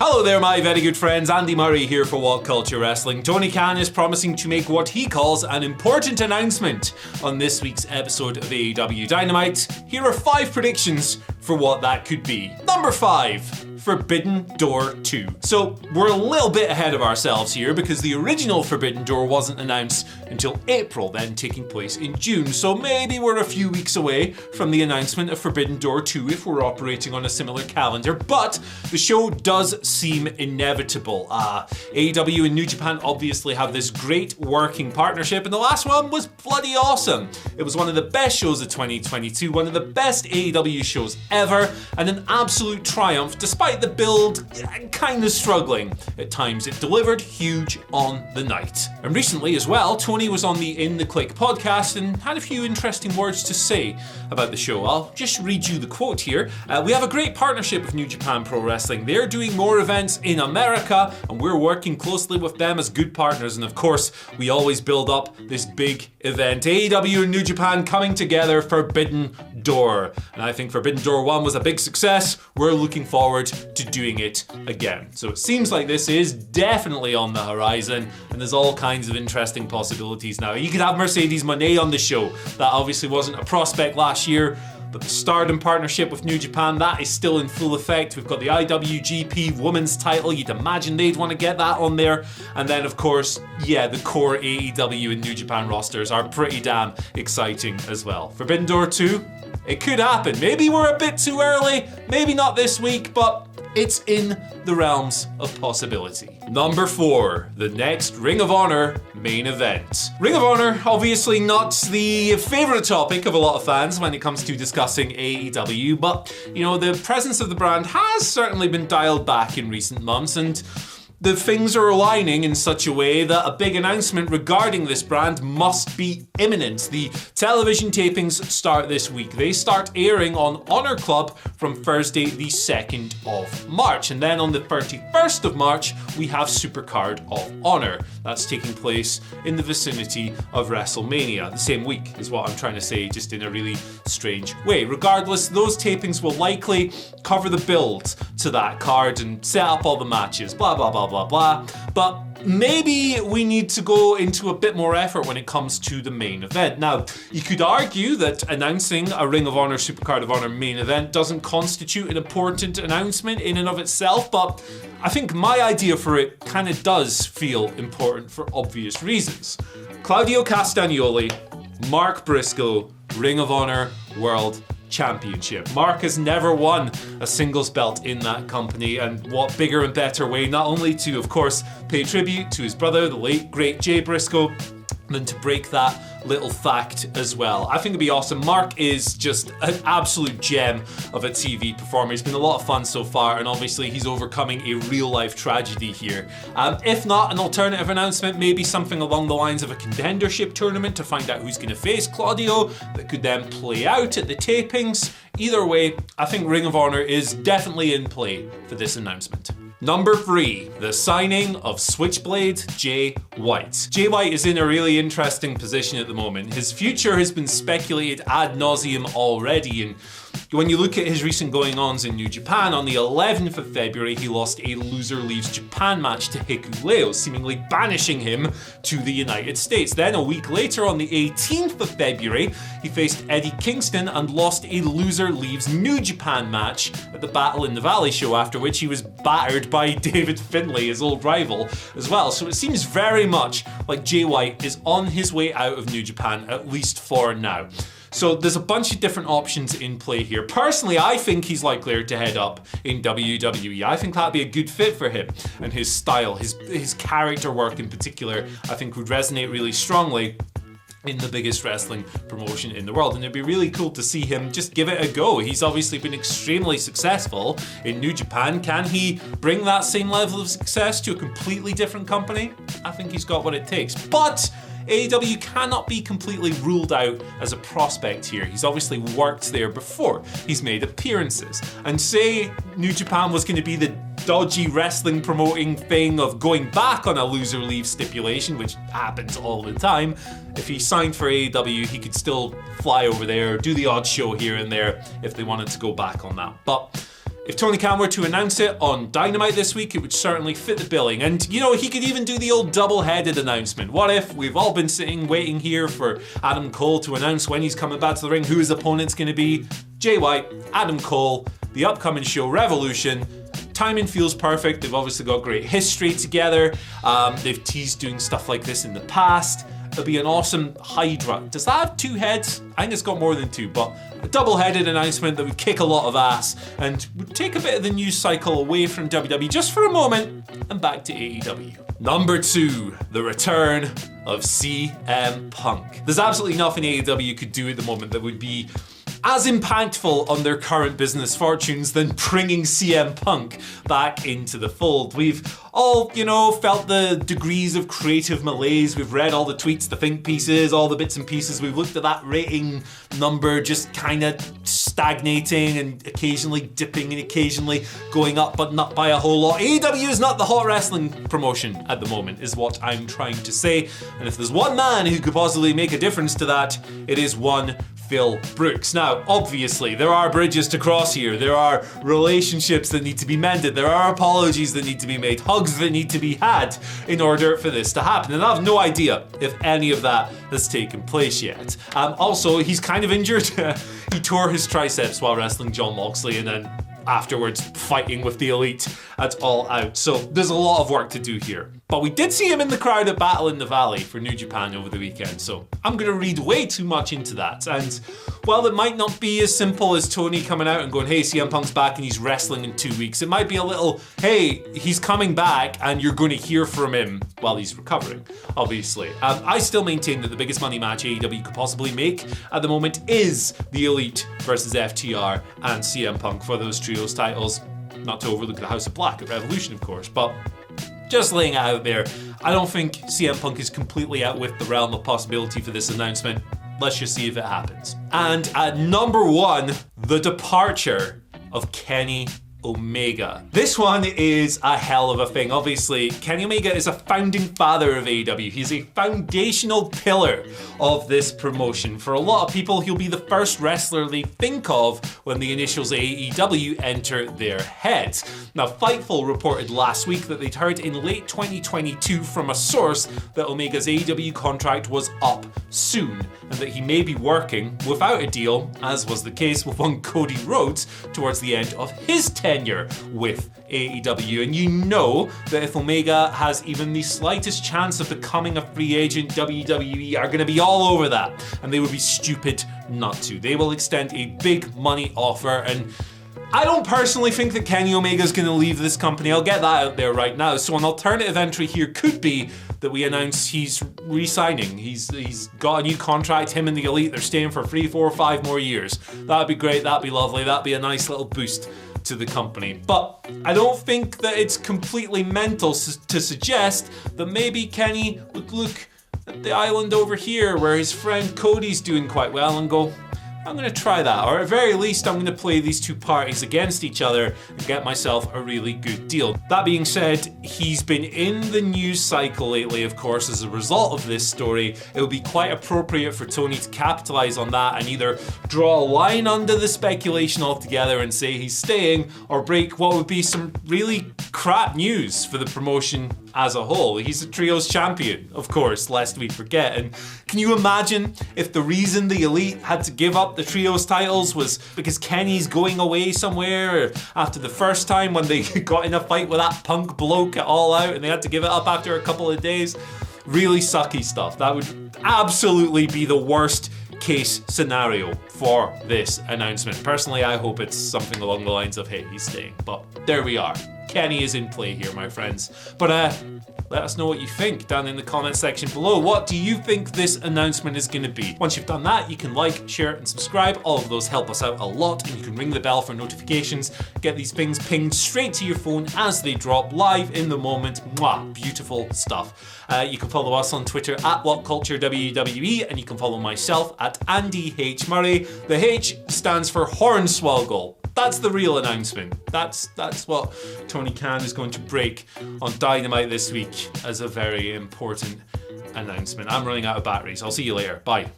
Hello there, my very good friends. Andy Murray here for What Culture Wrestling. Tony Khan is promising to make what he calls an important announcement on this week's episode of AEW Dynamite. Here are 5 predictions for what that could be. Number 5. Forbidden Door 2. So we're a little bit ahead of ourselves here because the original Forbidden Door wasn't announced until April, then taking place in June. So maybe we're a few weeks away from the announcement of Forbidden Door 2 if we're operating on a similar calendar. But the show does seem inevitable. AEW and New Japan obviously have this great working partnership, and the last one was bloody awesome. It was one of the best shows of 2022, one of the best AEW shows ever, and an absolute triumph despite the build kind of struggling at times. It delivered huge on the night. And recently as well, Tony was on the In The Click podcast and had a few interesting words to say about the show. I'll just read you the quote here. We have a great partnership with New Japan Pro Wrestling. They're doing more events in America and we're working closely with them as good partners. And of course, we always build up this big event. AEW and New Japan coming together, Forbidden Door. And I think Forbidden Door 1 was a big success. We're looking forward to doing it again. So it seems like this is definitely on the horizon and there's all kinds of interesting possibilities now. You could have Mercedes Moné on the show. That obviously wasn't a prospect last year, but the Stardom partnership with New Japan, that is still in full effect. We've got the IWGP Women's title. You'd imagine they'd want to get that on there. And then, of course, the core AEW and New Japan rosters are pretty damn exciting as well. Forbidden Door 2, it could happen. Maybe we're a bit too early, maybe not this week, but it's in the realms of possibility. Number 4, the next Ring of Honor main event. Ring of Honor, obviously not the favorite topic of a lot of fans when it comes to discussing AEW, but, the presence of the brand has certainly been dialed back in recent months, and the things are aligning in such a way that a big announcement regarding this brand must be imminent. The television tapings start this week. They start airing on Honor Club from Thursday the 2nd of March. And then on the 31st of March, we have Supercard of Honor. That's taking place in the vicinity of WrestleMania. The same week is what I'm trying to say, just in a really strange way. Regardless, those tapings will likely cover the build to that card and set up all the matches, blah, blah, blah, blah, blah. But maybe we need to go into a bit more effort when it comes to the main event. Now, you could argue that announcing a Ring of Honor Supercard of Honor main event doesn't constitute an important announcement in and of itself, but I think my idea for it kind of does feel important for obvious reasons. Claudio Castagnoli, Mark Briscoe, Ring of Honor World Championship. Mark has never won a singles belt in that company, and what bigger and better way not only to, of course, pay tribute to his brother, the late great Jay Briscoe, than to break that little fact as well. I think it'd be awesome. Mark is just an absolute gem of a TV performer. He's been a lot of fun so far, and obviously he's overcoming a real life tragedy here. If not an alternative announcement, maybe something along the lines of a contendership tournament to find out who's going to face Claudio that could then play out at the tapings. Either way, I think Ring of Honor is definitely in play for this announcement. Number 3, the signing of Switchblade Jay White. Jay White is in a really interesting position at the moment. His future has been speculated ad nauseum already, and when you look at his recent going-ons in New Japan, on the 11th of February, he lost a Loser Leaves Japan match to Hikuleo, seemingly banishing him to the United States. Then a week later, on the 18th of February, he faced Eddie Kingston and lost a Loser Leaves New Japan match at the Battle in the Valley show, after which he was battered by David Finlay, his old rival, as well. So it seems very much like Jay White is on his way out of New Japan, at least for now. So there's a bunch of different options in play here. Personally, I think he's likelier to head up in WWE. I think that'd be a good fit for him, and his style, his character work in particular, I think would resonate really strongly in the biggest wrestling promotion in the world, and it'd be really cool to see him just give it a go. He's obviously been extremely successful in New Japan. Can he bring that same level of success to a completely different company? I think he's got what it takes. But AEW cannot be completely ruled out as a prospect here. He's obviously worked there before. He's made appearances. And say New Japan was going to be the dodgy wrestling promoting thing of going back on a loser leave stipulation, which happens all the time. If he signed for AEW, he could still fly over there, do the odd show here and there if they wanted to go back on that. But If Tony Khan were to announce it on Dynamite this week, it would certainly fit the billing. And, you know, he could even do the old double-headed announcement. What if we've all been sitting waiting here for Adam Cole to announce when he's coming back to the ring, who his opponent's going to be? Jay White, Adam Cole, the upcoming show Revolution. Timing feels perfect. They've obviously got great history together. They've teased doing stuff like this in the past. It'll be an awesome Hydra. Does that have 2 heads? I think it's got more than 2, but a double-headed announcement that would kick a lot of ass and would take a bit of the news cycle away from WWE just for a moment and back to AEW. Number 2, the return of CM Punk. There's absolutely nothing AEW could do at the moment that would be as impactful on their current business fortunes than bringing CM Punk back into the fold. We've all, felt the degrees of creative malaise. We've read all the tweets, the think pieces, all the bits and pieces. We've looked at that rating number just kind of stagnating and occasionally dipping and occasionally going up, but not by a whole lot. AEW is not the hot wrestling promotion at the moment, is what I'm trying to say. And if there's one man who could possibly make a difference to that, it is one Phil Brooks. Now, obviously, there are bridges to cross here. There are relationships that need to be mended. There are apologies that need to be made, hugs that need to be had in order for this to happen. And I have no idea if any of that has taken place yet. Also, he's kind of injured. He tore his triceps while wrestling Jon Moxley and then afterwards fighting with the Elite at All Out. So there's a lot of work to do here. But we did see him in the crowd at Battle in the Valley for New Japan over the weekend, so I'm going to read way too much into that. And while it might not be as simple as Tony coming out and going, hey, CM Punk's back and he's wrestling in 2 weeks, it might be a little, hey, he's coming back and you're going to hear from him while he's recovering, obviously. I still maintain that the biggest money match AEW could possibly make at the moment is the Elite versus FTR and CM Punk for those trios titles. Not to overlook the House of Black at Revolution, of course, but just laying it out there, I don't think CM Punk is completely out with the realm of possibility for this announcement. Let's just see if it happens. And at number 1, the departure of Kenny Omega. This one is a hell of a thing. Obviously, Kenny Omega is a founding father of AEW. He's a foundational pillar of this promotion. For a lot of people, he'll be the first wrestler they think of when the initials AEW enter their heads. Now, Fightful reported last week that they'd heard in late 2022 from a source that Omega's AEW contract was up soon and that he may be working without a deal, as was the case with one Cody Rhodes towards the end of his tenure with AEW. And you know that if Omega has even the slightest chance of becoming a free agent, WWE are going to be all over that, and they would be stupid not to. They will extend a big money offer, and I don't personally think that Kenny Omega is going to leave this company. I'll get that out there right now. So an alternative entry here could be that we announce he's re-signing. He's got a new contract, him and the Elite. They're staying for 3, 4, 5 more years. That'd be great. That'd be lovely. That'd be a nice little boost to the company. But I don't think that it's completely mental to suggest that maybe Kenny would look at the island over here where his friend Cody's doing quite well and go, I'm going to try that, or at very least I'm going to play these two parties against each other and get myself a really good deal. That being said, he's been in the news cycle lately, of course, as a result of this story. It would be quite appropriate for Tony to capitalize on that and either draw a line under the speculation altogether and say he's staying, or break what would be some really crap news for the promotion as a whole. He's a trios champion, of course, lest we forget. And can you imagine if the reason the Elite had to give up the trios titles was because Kenny's going away somewhere after the first time when they got in a fight with that Punk bloke at All Out and they had to give it up after a couple of days? Really sucky stuff. That would absolutely be the worst case scenario for this announcement. Personally, I hope it's something along the lines of, hey, he's staying. But there we are. Kenny is in play here, my friends. But let us know what you think down in the comment section below. What do you think this announcement is going to be? Once you've done that, you can like, share, and subscribe. All of those help us out a lot, and you can ring the bell for notifications. Get these things pinged straight to your phone as they drop live in the moment. Mwah, beautiful stuff. You can follow us on Twitter at WhatCultureWWE, and you can follow myself at Andy H. Murray. The H stands for Hornswoggle. That's the real announcement. That's what Tony Khan is going to break on Dynamite this week as a very important announcement. I'm running out of batteries. I'll see you later. Bye.